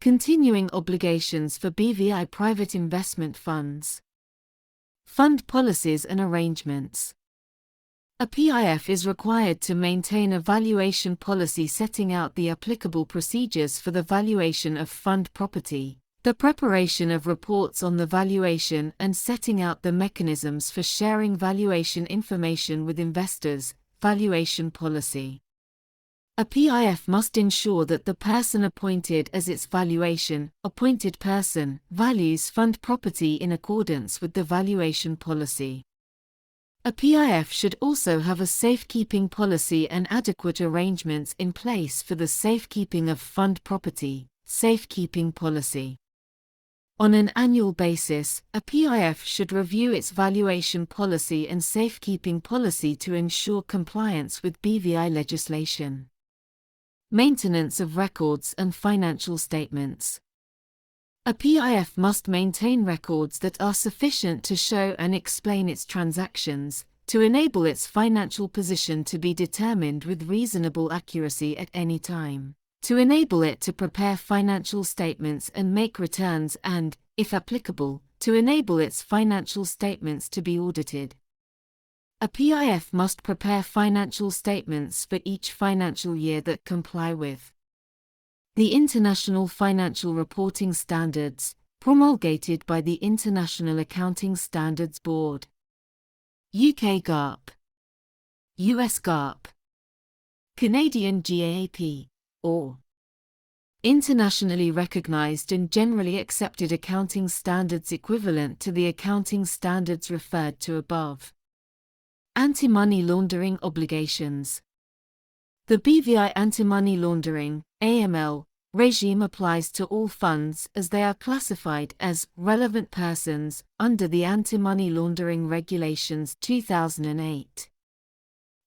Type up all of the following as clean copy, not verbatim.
Continuing obligations for BVI private investment funds. Fund policies and arrangements. A PIF is required to maintain a valuation policy setting out the applicable procedures for the valuation of fund property, the preparation of reports on the valuation, and setting out the mechanisms for sharing valuation information with investors. Valuation policy. A PIF must ensure that the person appointed as its appointed person, values fund property in accordance with the valuation policy. A PIF should also have a safekeeping policy and adequate arrangements in place for the safekeeping of fund property. Safekeeping policy. On an annual basis, a PIF should review its valuation policy and safekeeping policy to ensure compliance with BVI legislation. Maintenance of records and financial statements. A PIF must maintain records that are sufficient to show and explain its transactions, to enable its financial position to be determined with reasonable accuracy at any time, to enable it to prepare financial statements and make returns and, if applicable, to enable its financial statements to be audited. A PIF must prepare financial statements for each financial year that comply with the International Financial Reporting Standards, promulgated by the International Accounting Standards Board. UK GAAP, US GAAP, Canadian GAAP, or internationally recognized and generally accepted accounting standards equivalent to the accounting standards referred to above. Anti-money laundering obligations. The BVI anti-money laundering (AML) regime applies to all funds as they are classified as relevant persons under the Anti-Money Laundering Regulations 2008.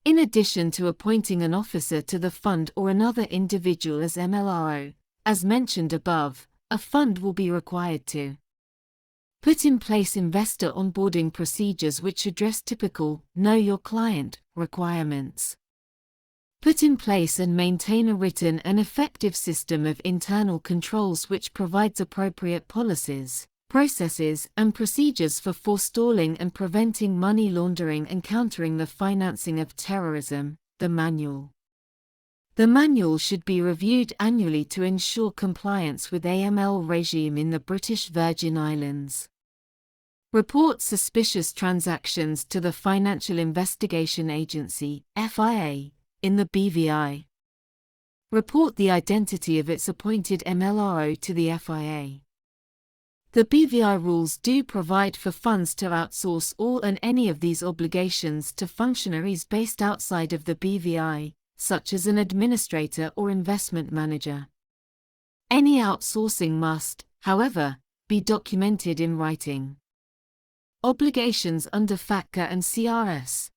In addition to appointing an officer to the fund or another individual as MLRO, as mentioned above, a fund will be required to put in place investor onboarding procedures which address typical "know your client" requirements. Put in place and maintain a written and effective system of internal controls which provides appropriate policies, processes, and procedures for forestalling and preventing money laundering and countering the financing of terrorism. The manual. The manual should be reviewed annually to ensure compliance with AML regime in the British Virgin Islands. Report suspicious transactions to the Financial Investigation Agency (FIA) in the BVI. Report the identity of its appointed MLRO to the FIA. The BVI rules do provide for funds to outsource all and any of these obligations to functionaries based outside of the BVI, such as an administrator or investment manager. Any outsourcing must, however, be documented in writing. Obligations under FATCA and CRS.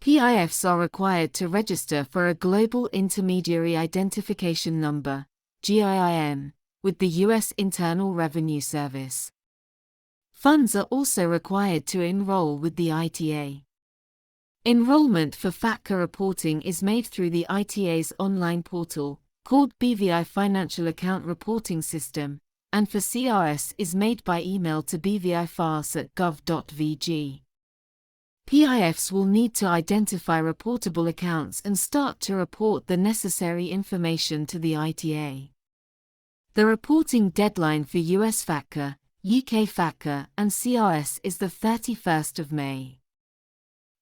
PIFs are required to register for a Global Intermediary Identification Number, GIIN, with the U.S. Internal Revenue Service. Funds are also required to enroll with the ITA. Enrollment for FATCA reporting is made through the ITA's online portal, called BVI Financial Account Reporting System, and for CRS is made by email to bvifas@gov.vg. PIFs will need to identify reportable accounts and start to report the necessary information to the ITA. The reporting deadline for US FATCA, UK FATCA, and CRS is the 31st of May.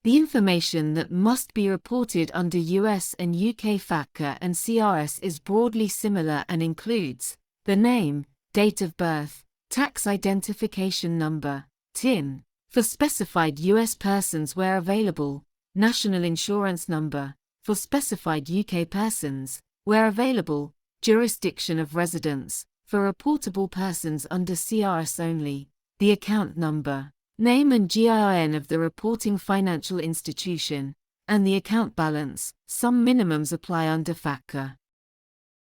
The information that must be reported under US and UK FATCA and CRS is broadly similar and includes the name, date of birth, tax identification number, TIN, for specified US persons where available, national insurance number, for specified UK persons, where available, jurisdiction of residence, for reportable persons under CRS only, the account number, name and GIIN of the reporting financial institution, and the account balance. Some minimums apply under FATCA.